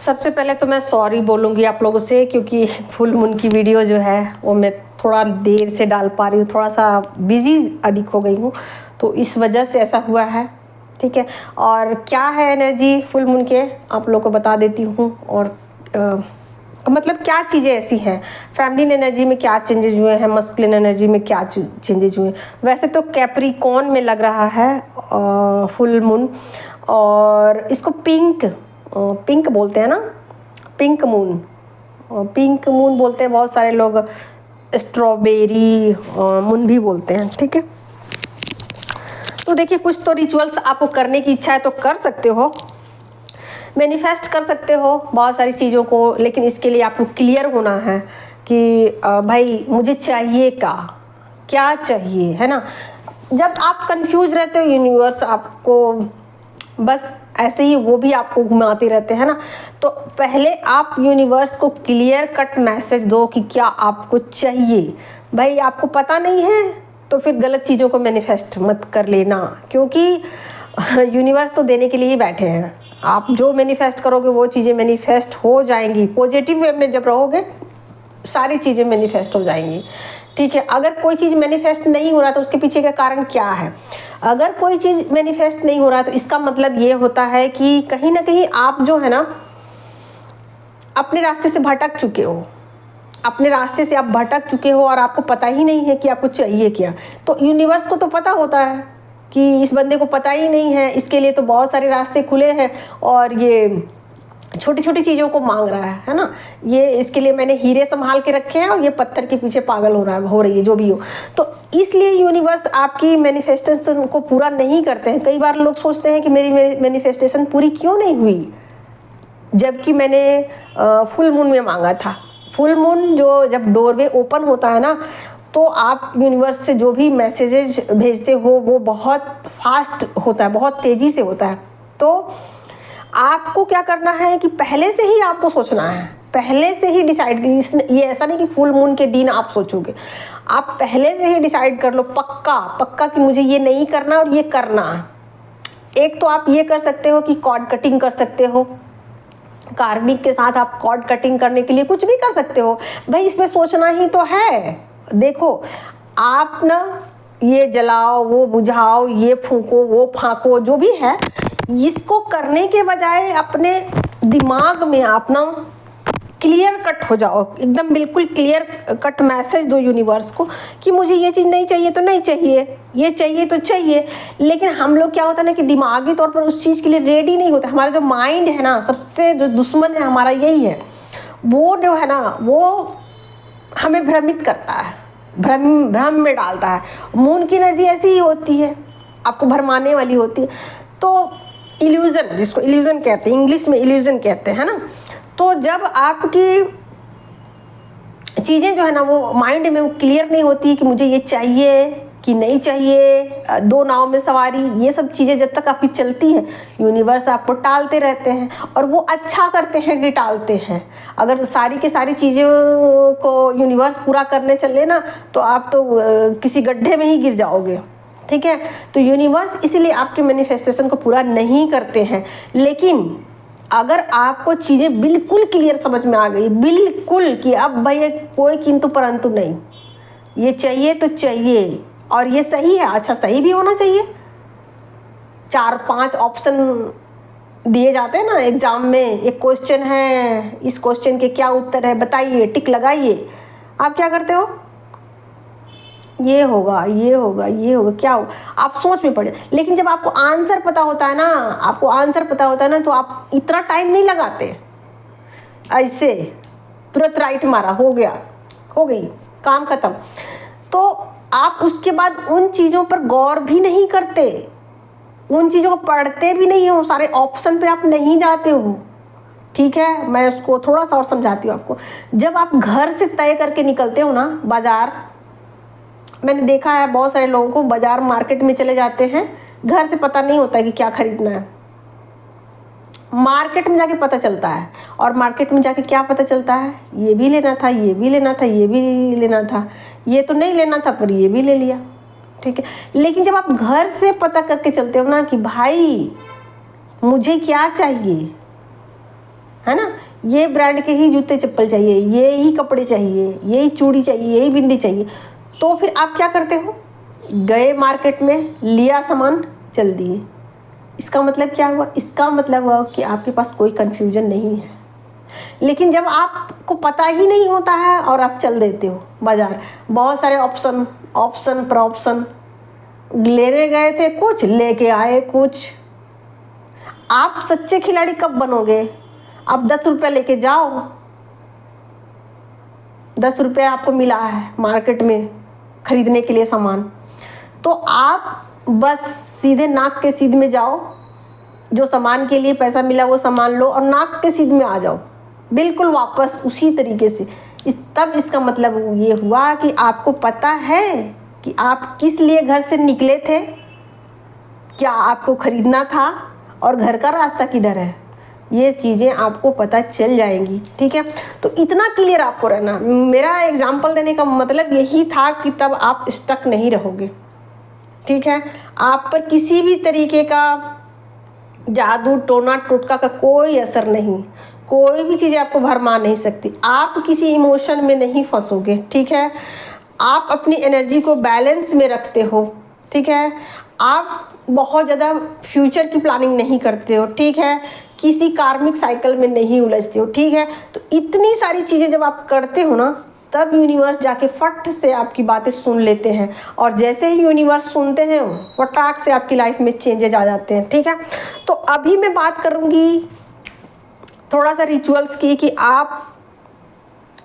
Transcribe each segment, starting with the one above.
सबसे पहले तो मैं सॉरी बोलूँगी आप लोगों से, क्योंकि फुल मून की वीडियो जो है वो मैं थोड़ा देर से डाल पा रही हूँ, थोड़ा सा बिजी अधिक हो गई हूँ, तो इस वजह से ऐसा हुआ है। ठीक है, और क्या है एनर्जी फुल मून के आप लोगों को बता देती हूँ। और मतलब क्या चीज़ें ऐसी हैं, फैमिली एनर्जी में क्या चेंजेज हुए हैं, मस्कुलिन एनर्जी में क्या चेंजेज हुए हैं। वैसे तो कैप्रिकॉर्न में लग रहा है फुल मून, और इसको पिंक बोलते हैं ना, पिंक मून बोलते हैं बहुत सारे लोग, स्ट्रॉबेरी मून भी बोलते हैं। ठीक है, तो देखिए कुछ तो रिचुअल्स आपको करने की इच्छा है तो कर सकते हो, मैनिफेस्ट कर सकते हो बहुत सारी चीज़ों को, लेकिन इसके लिए आपको क्लियर होना है कि भाई मुझे चाहिए क्या चाहिए, है ना। जब आप कंफ्यूज रहते हो, यूनिवर्स आपको बस ऐसे ही वो भी आपको घुमाते रहते हैं ना, तो पहले आप यूनिवर्स को क्लियर कट मैसेज दो कि क्या आपको चाहिए। भाई आपको पता नहीं है तो फिर गलत चीज़ों को मैनिफेस्ट मत कर लेना, क्योंकि यूनिवर्स तो देने के लिए ही बैठे हैं। आप जो मैनिफेस्ट करोगे वो चीज़ें मैनिफेस्ट हो जाएंगी। पॉजिटिव वे में जब रहोगे सारी चीज़ें मैनिफेस्ट हो जाएंगी। ठीक है, अगर कोई चीज़ मैनिफेस्ट नहीं हो रहा तो उसके पीछे का कारण क्या है। अगर कोई चीज़ मैनिफेस्ट नहीं हो रहा तो इसका मतलब ये होता है कि कहीं ना कहीं आप जो है ना अपने रास्ते से भटक चुके हो, अपने रास्ते से आप भटक चुके हो और आपको पता ही नहीं है कि आपको चाहिए क्या। तो यूनिवर्स को तो पता होता है कि इस बंदे को पता ही नहीं है, इसके लिए तो बहुत सारे रास्ते खुले हैं और ये छोटी छोटी चीज़ों को मांग रहा है ना। ये इसके लिए मैंने हीरे संभाल के रखे हैं और ये पत्थर के पीछे पागल हो रही है जो भी हो। तो इसलिए यूनिवर्स आपकी मैनिफेस्टेशन को पूरा नहीं करते हैं। कई बार लोग सोचते हैं कि मेरी मैनिफेस्टेशन पूरी क्यों नहीं हुई, जबकि मैंने फुल मून में मांगा था। फुल मून जो जब डोरवे ओपन होता है ना, तो आप यूनिवर्स से जो भी मैसेजेज भेजते हो वो बहुत फास्ट होता है, बहुत तेज़ी से होता है। तो आपको क्या करना है कि पहले से ही आपको सोचना है, पहले से ही डिसाइड। ये ऐसा नहीं कि फुल मून के दिन आप सोचोगे, आप पहले से ही डिसाइड कर लो पक्का कि मुझे ये नहीं करना और ये करना। एक तो आप ये कर सकते हो कि कॉर्ड कटिंग कर सकते हो, कार्मिक के साथ आप कॉर्ड कटिंग करने के लिए कुछ भी कर सकते हो। भाई इसमें सोचना ही तो है। देखो आप ना ये जलाओ वो बुझाओ, ये फूंको वो फांको, जो भी है इसको करने के बजाय अपने दिमाग में आप ना क्लियर कट हो जाओ, एकदम बिल्कुल क्लियर कट मैसेज दो यूनिवर्स को कि मुझे ये चीज़ नहीं चाहिए तो नहीं चाहिए, ये चाहिए तो चाहिए। लेकिन हम लोग क्या होता है ना कि दिमागी तौर पर उस चीज़ के लिए रेडी नहीं होता। हमारा जो माइंड है ना, सबसे जो दुश्मन है हमारा यही है, वो जो है ना वो हमें भ्रमित करता है, भ्रम में डालता है। मून की एनर्जी ऐसी ही होती है, आपको भरमाने वाली होती है। तो इल्यूजन, जिसको इल्यूजन कहते हैं, इंग्लिश में इल्यूजन कहते हैं ना। तो जब आपकी चीज़ें जो है ना वो माइंड में वो क्लियर नहीं होती कि मुझे ये चाहिए कि नहीं चाहिए, दो नाव में सवारी, ये सब चीज़ें जब तक आपकी चलती है यूनिवर्स आपको टालते रहते हैं। और वो अच्छा करते हैं कि टालते हैं। अगर सारी की सारी चीज़ों को यूनिवर्स पूरा करने चले ना तो आप तो किसी गड्ढे में ही गिर जाओगे। ठीक है, तो यूनिवर्स इसीलिए आपके मैनिफेस्टेशन को पूरा नहीं करते हैं। लेकिन अगर आपको चीज़ें बिल्कुल क्लियर समझ में आ गई, बिल्कुल कि अब भाई कोई किंतु परंतु नहीं, ये चाहिए तो चाहिए और ये सही है, अच्छा सही भी होना चाहिए। 4-5 ऑप्शन दिए जाते हैं ना एग्जाम में, एक क्वेश्चन है, इस क्वेश्चन के क्या उत्तर है बताइए, टिक लगाइए। आप क्या करते हो, ये होगा ये होगा ये होगा, क्या होगा, आप सोच में पड़े। लेकिन जब आपको आंसर पता होता है ना, आपको आंसर पता होता है ना, तो आप इतना टाइम नहीं लगाते, ऐसे तुरंत राइट मारा, हो गया, हो गई, काम खत्म। तो आप उसके बाद उन चीज़ों पर गौर भी नहीं करते, उन चीज़ों को पढ़ते भी नहीं हो, सारे ऑप्शन पे आप नहीं जाते हो। ठीक है, मैं उसको थोड़ा सा और समझाती हूँ आपको। जब आप घर से तय करके निकलते हो ना बाजार, मैंने देखा है बहुत सारे लोगों को बाजार मार्केट में चले जाते हैं, घर से पता नहीं होता है कि क्या खरीदना है, मार्केट में जाके पता चलता है। और मार्केट में जाके क्या पता चलता है, ये भी लेना था, ये भी लेना था, ये भी लेना था, ये तो नहीं लेना था पर ये भी ले लिया। ठीक है, लेकिन जब आप घर से पता करके चलते हो ना कि भाई मुझे क्या चाहिए, है ना, ये ब्रांड के ही जूते चप्पल चाहिए, ये ही कपड़े चाहिए, यही चूड़ी चाहिए, यही बिंदी चाहिए, तो फिर आप क्या करते हो, गए मार्केट में, लिया सामान, चल दिए। इसका मतलब क्या हुआ, इसका मतलब हुआ कि आपके पास कोई कन्फ्यूजन नहीं है। लेकिन जब आपको पता ही नहीं होता है और आप चल देते हो बाजार, बहुत सारे ऑप्शन पर ऑप्शन, लेने गए थे कुछ, लेके आए कुछ। आप सच्चे खिलाड़ी कब बनोगे, आप 10 रुपये लेके जाओ, 10 रुपये आपको मिला है मार्केट में खरीदने के लिए सामान, तो आप बस सीधे नाक के सीध में जाओ, जो सामान के लिए पैसा मिला वो सामान लो और नाक के सीध में आ जाओ, बिल्कुल वापस उसी तरीके से। तब इसका मतलब ये हुआ कि आपको पता है कि आप किस लिए घर से निकले थे, क्या आपको खरीदना था और घर का रास्ता किधर है, ये चीज़ें आपको पता चल जाएंगी। ठीक है, तो इतना क्लियर आपको रहना। मेरा एग्जाम्पल देने का मतलब यही था कि तब आप स्टक नहीं रहोगे। ठीक है, आप पर किसी भी तरीके का जादू टोना टोटका का कोई असर नहीं, कोई भी चीज़ आपको भरमा नहीं सकती, आप किसी इमोशन में नहीं फंसोगे। ठीक है, आप अपनी एनर्जी को बैलेंस में रखते हो। ठीक है, आप बहुत ज़्यादा फ्यूचर की प्लानिंग नहीं करते हो। ठीक है, किसी कार्मिक साइकिल में नहीं उलझते हो। ठीक है, तो इतनी सारी चीज़ें जब आप करते हो ना, तब यूनिवर्स जाके फट से आपकी बातें सुन लेते हैं, और जैसे ही यूनिवर्स सुनते हैं फटाक से आपकी लाइफ में चेंजेज आ जाते हैं। ठीक है, तो अभी मैं बात करूँगी थोड़ा सा रिचुअल्स की, कि आप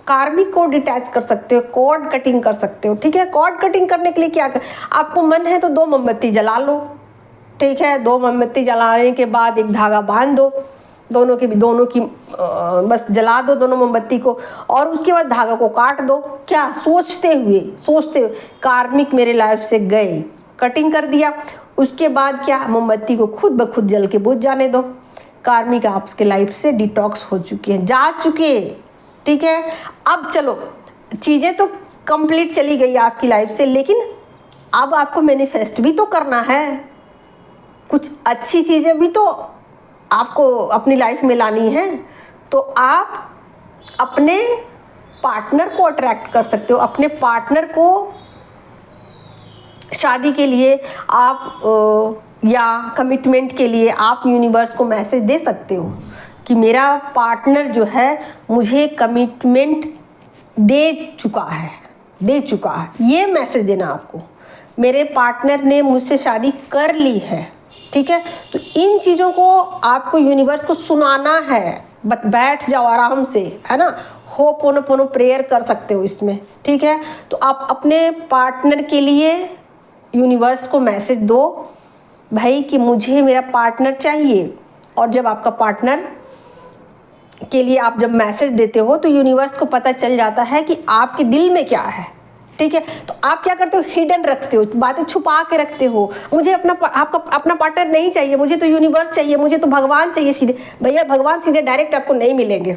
कार्मिक को डिटैच कर सकते हो, कॉर्ड कटिंग कर सकते हो। ठीक है, कॉर्ड कटिंग करने के लिए क्या कर, आपको मन है तो 2 मोमबत्ती जला लो। ठीक है, 2 मोमबत्ती जलाने के बाद एक धागा बांध दो, दोनों की बस जला दो दोनों मोमबत्ती को, और उसके बाद धागा को काट दो। क्या सोचते हुए कार्मिक मेरे लाइफ से गए, कटिंग कर दिया। उसके बाद क्या, मोमबत्ती को खुद ब खुद जल के बुझ जाने दो। कार्मिक आपके लाइफ से डिटॉक्स हो चुके हैं, जा चुके। ठीक है, अब चलो, चीज़ें तो कंप्लीट चली गई आपकी लाइफ से, लेकिन अब आपको मैनिफेस्ट भी तो करना है, कुछ अच्छी चीज़ें भी तो आपको अपनी लाइफ में लानी है। तो आप अपने पार्टनर को अट्रैक्ट कर सकते हो, अपने पार्टनर को शादी के लिए आप या कमिटमेंट के लिए आप यूनिवर्स को मैसेज दे सकते हो कि मेरा पार्टनर जो है मुझे कमिटमेंट दे चुका है। ये मैसेज देना आपको, मेरे पार्टनर ने मुझसे शादी कर ली है। ठीक है, तो इन चीज़ों को आपको यूनिवर्स को सुनाना है। बैठ जाओ आराम से, है ना, होपोनोपोनो प्रेयर कर सकते हो इसमें। ठीक है, तो आप अपने पार्टनर के लिए यूनिवर्स को मैसेज दो भाई कि मुझे मेरा पार्टनर चाहिए। और जब आपका पार्टनर के लिए आप जब मैसेज देते हो तो यूनिवर्स को पता चल जाता है कि आपके दिल में क्या है। ठीक है, तो आप क्या करते हो, हिडन रखते हो, बातें छुपा के रखते हो। मुझे आपका अपना पार्टनर नहीं चाहिए, मुझे तो यूनिवर्स चाहिए, मुझे तो भगवान चाहिए सीधे। भैया भगवान सीधे डायरेक्ट आपको नहीं मिलेंगे,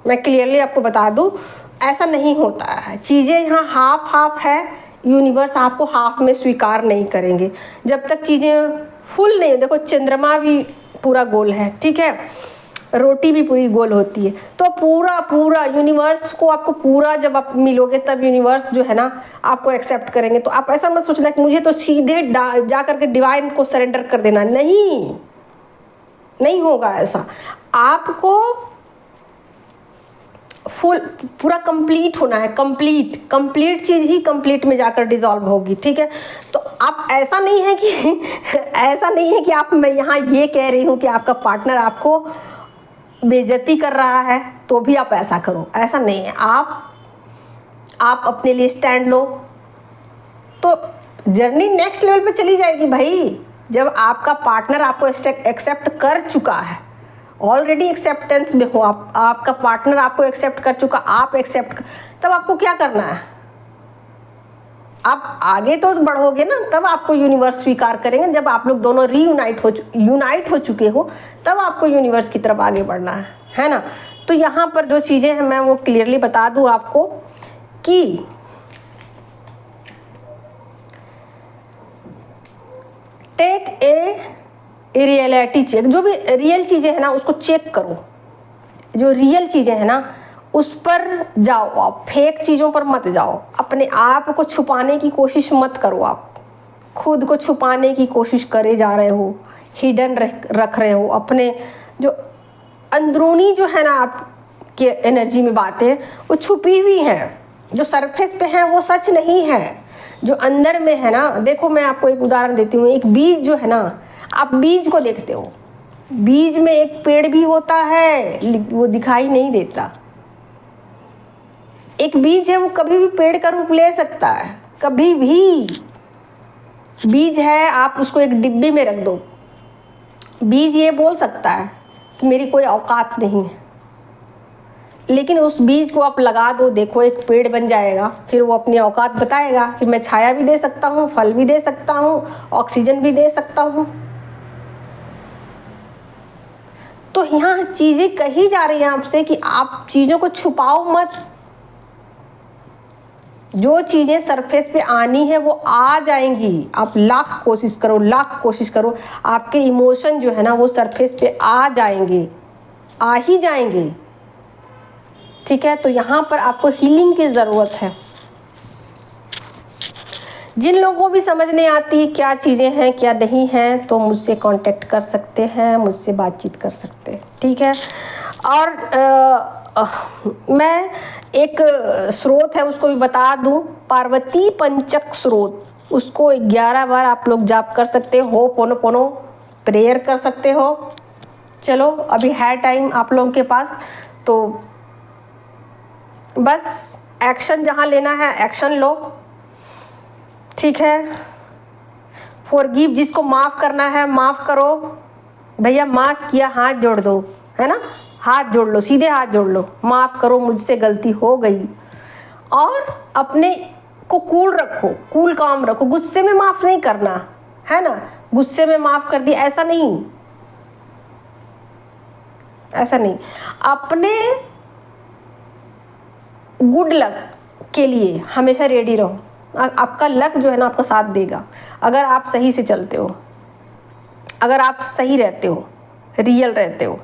मैं क्लियरली आपको बता दूं, ऐसा नहीं होता है। चीज़ें यहाँ हाफ है, यूनिवर्स आपको हाफ में स्वीकार नहीं करेंगे जब तक चीज़ें फुल नहीं। देखो, चंद्रमा भी पूरा गोल है। ठीक है, रोटी भी पूरी गोल होती है, तो पूरा यूनिवर्स को आपको पूरा, जब आप मिलोगे तब यूनिवर्स जो है ना आपको एक्सेप्ट करेंगे। तो आप ऐसा मत सोचना कि मुझे तो सीधे जा करके डिवाइन को सरेंडर कर देना, नहीं होगा ऐसा। आपको पूरा कंप्लीट होना है, कंप्लीट चीज़ ही कंप्लीट में जाकर डिसॉल्व होगी। ठीक है, तो आप ऐसा नहीं है कि आप, मैं यहाँ ये कह रही हूँ कि आपका पार्टनर आपको बेइज्जती कर रहा है तो भी आप ऐसा करो, ऐसा नहीं है। आप अपने लिए स्टैंड लो तो जर्नी नेक्स्ट लेवल पे चली जाएगी भाई। जब आपका पार्टनर आपको एक्सेप्ट कर चुका है, ऑलरेडी एक्सेप्टेंस में हो, आपका पार्टनर आपको एक्सेप्ट कर चुका, आप एक्सेप्ट, तब आपको क्या करना है, आप आगे तो बढ़ोगे ना, तब आपको यूनिवर्स स्वीकार करेंगे। जब आप लोग दोनों यूनाइट हो चुके हो, तब आपको यूनिवर्स की तरफ आगे बढ़ना है ना। तो यहाँ पर जो चीज़ें हैं मैं वो क्लियरली बता दूँ आपको कि टेक ए रियलिटी चेक, जो भी रियल चीज़ें हैं ना उसको चेक करो, जो रियल चीज़ें हैं ना उस पर जाओ आप, फेक चीज़ों पर मत जाओ। अपने आप को छुपाने की कोशिश मत करो, आप खुद को छुपाने की कोशिश करे जा रहे हो, हिडन रख रहे हो अपने जो अंदरूनी जो है ना आपके एनर्जी में बातें वो छुपी हुई हैं, जो सरफेस पे है वो सच नहीं है, जो अंदर में है ना। देखो मैं आपको एक उदाहरण देती हूँ, एक बीज जो है ना, आप बीज को देखते हो, बीज में एक पेड़ भी होता है, वो दिखाई नहीं देता। एक बीज है वो कभी भी पेड़ का रूप ले सकता है, कभी भी। बीज है, आप उसको एक डिब्बी में रख दो, बीज ये बोल सकता है कि मेरी कोई औकात नहीं है, लेकिन उस बीज को आप लगा दो, देखो एक पेड़ बन जाएगा। फिर वो अपनी औकात बताएगा कि मैं छाया भी दे सकता हूँ, फल भी दे सकता हूँ, ऑक्सीजन भी दे सकता हूँ। तो यहाँ चीज़ें कही जा रही हैं आपसे कि आप चीज़ों को छुपाओ मत। जो चीज़ें सरफेस पे आनी है वो आ जाएंगी, आप लाख कोशिश करो, लाख कोशिश करो, आपके इमोशन जो है ना वो सरफेस पे आ जाएंगे, आ ही जाएंगे। ठीक है, तो यहाँ पर आपको हीलिंग की ज़रूरत है। जिन लोगों को भी समझ नहीं आती क्या चीज़ें हैं क्या नहीं हैं, तो मुझसे कांटेक्ट कर सकते हैं, मुझसे बातचीत कर सकते हैं। ठीक है, और मैं एक स्रोत है उसको भी बता दूं, पार्वती पंचक स्रोत, उसको 11 बार आप लोग जाप कर सकते हो, पोनो प्रेयर कर सकते हो। चलो अभी है टाइम आप लोगों के पास, तो बस एक्शन जहाँ लेना है एक्शन लो। ठीक है, फॉरगिव, जिसको माफ़ करना है माफ़ करो। भैया माफ़ किया, हाथ जोड़ दो, है ना, हाथ जोड़ लो, सीधे हाथ जोड़ लो, माफ़ करो मुझसे गलती हो गई। और अपने को कूल रखो, कूल काम रखो, गुस्से में माफ़ नहीं करना है ना, गुस्से में माफ़ कर दिया ऐसा नहीं, ऐसा नहीं। अपने गुड लक के लिए हमेशा रेडी रहो, आपका लक जो है ना आपका साथ देगा, अगर आप सही से चलते हो, अगर आप सही रहते हो, रियल रहते हो,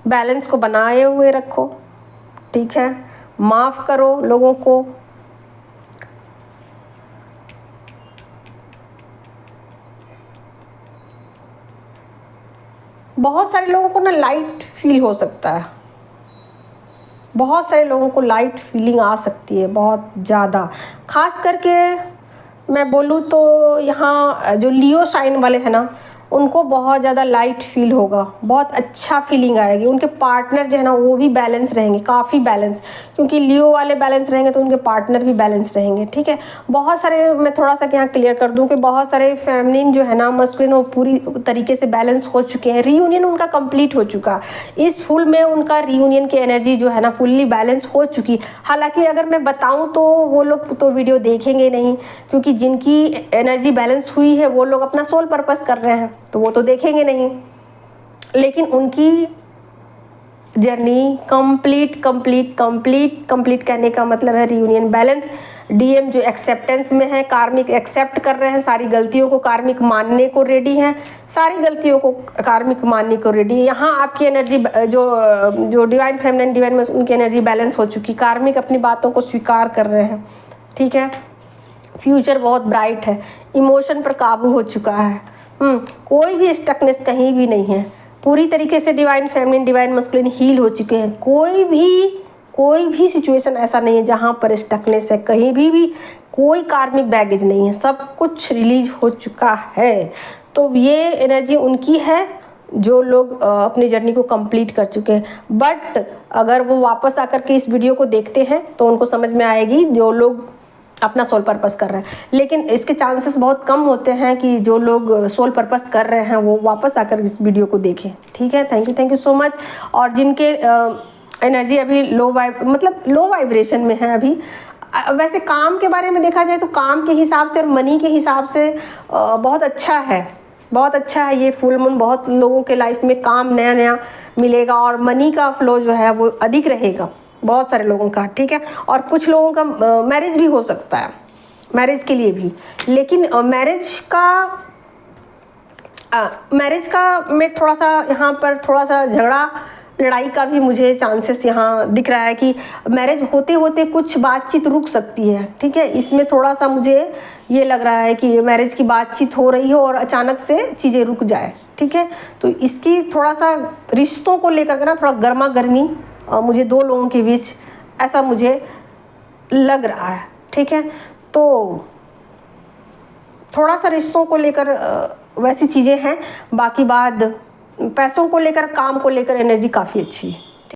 बैलेंस को बनाए हुए रखो। ठीक है, माफ़ करो लोगों को। बहुत सारे लोगों को ना लाइट फील हो सकता है, बहुत सारे लोगों को लाइट फीलिंग आ सकती है, बहुत ज़्यादा। खास करके मैं बोलूँ तो यहाँ जो लियो साइन वाले हैं ना उनको बहुत ज़्यादा लाइट फील होगा, बहुत अच्छा फीलिंग आएगी। उनके पार्टनर जो है ना वो भी बैलेंस रहेंगे, काफ़ी बैलेंस, क्योंकि लियो वाले बैलेंस रहेंगे तो उनके पार्टनर भी बैलेंस रहेंगे। ठीक है, बहुत सारे, मैं थोड़ा सा यहाँ क्लियर कर दूँ कि बहुत सारे फेमिनिन जो है ना मस्कुलिन वो पूरी तरीके से बैलेंस हो चुके हैं, रीयूनियन उनका कंप्लीट हो चुका, इस फुल में उनका रीयूनियन की एनर्जी जो है ना फुल्ली बैलेंस हो चुकी। हालांकि अगर मैं बताऊँ तो वो लोग तो वीडियो देखेंगे नहीं, क्योंकि जिनकी एनर्जी बैलेंस हुई है वो लोग अपना सोल पर्पस कर रहे हैं तो वो तो देखेंगे नहीं, लेकिन उनकी जर्नी कंप्लीट करने का मतलब है रीयूनियन बैलेंस। डीएम जो एक्सेप्टेंस में है, कार्मिक एक्सेप्ट कर रहे हैं, सारी गलतियों को कार्मिक मानने को रेडी हैं, सारी गलतियों को कार्मिक मानने को रेडी है। यहाँ आपकी एनर्जी जो डिवाइन फेमिनिन डिवाइन में उनकी एनर्जी बैलेंस हो चुकी, कार्मिक अपनी बातों को स्वीकार कर रहे हैं। ठीक है, फ्यूचर बहुत ब्राइट है, इमोशन पर काबू हो चुका है, कोई भी स्टकनेस कहीं भी नहीं है, पूरी तरीके से divine feminine divine masculine heal हो चुके हैं। कोई भी सिचुएशन ऐसा नहीं है जहाँ पर स्टकनेस है, कहीं भी कोई कार्मिक बैगेज नहीं है, सब कुछ रिलीज हो चुका है। तो ये एनर्जी उनकी है जो लोग अपनी जर्नी को कंप्लीट कर चुके हैं। बट अगर वो वापस आकर के इस वीडियो को देखते हैं तो उनको समझ में आएगी जो लोग अपना सोल पर्पस कर रहे हैं, लेकिन इसके चांसेस बहुत कम होते हैं कि जो लोग सोल पर्पस कर रहे हैं वो वापस आकर इस वीडियो को देखें। ठीक है, थैंक यू सो मच। और जिनके एनर्जी अभी लो वाइब्रेशन में है अभी, वैसे काम के बारे में देखा जाए तो काम के हिसाब से और मनी के हिसाब से बहुत अच्छा है, बहुत अच्छा है ये फुल मून। बहुत लोगों के लाइफ में काम नया मिलेगा और मनी का फ्लो जो है वो अधिक रहेगा, बहुत सारे लोगों का। ठीक है, और कुछ लोगों का मैरिज भी हो सकता है, मैरिज के लिए भी, लेकिन मैरिज का मैरिज का में थोड़ा सा यहाँ पर थोड़ा सा झगड़ा लड़ाई का भी मुझे चांसेस यहाँ दिख रहा है कि मैरिज होते होते कुछ बातचीत रुक सकती है। ठीक है, इसमें थोड़ा सा मुझे ये लग रहा है कि मैरिज की बातचीत हो रही हो और अचानक से चीज़ें रुक जाए। ठीक है, तो इसकी थोड़ा सा रिश्तों को लेकर के ना थोड़ा गर्मा गर्मी मुझे दो लोगों के बीच ऐसा मुझे लग रहा है। ठीक है, तो थोड़ा सा रिश्तों को लेकर वैसी चीज़ें हैं। बाकी बात पैसों को लेकर, काम को लेकर एनर्जी काफ़ी अच्छी है।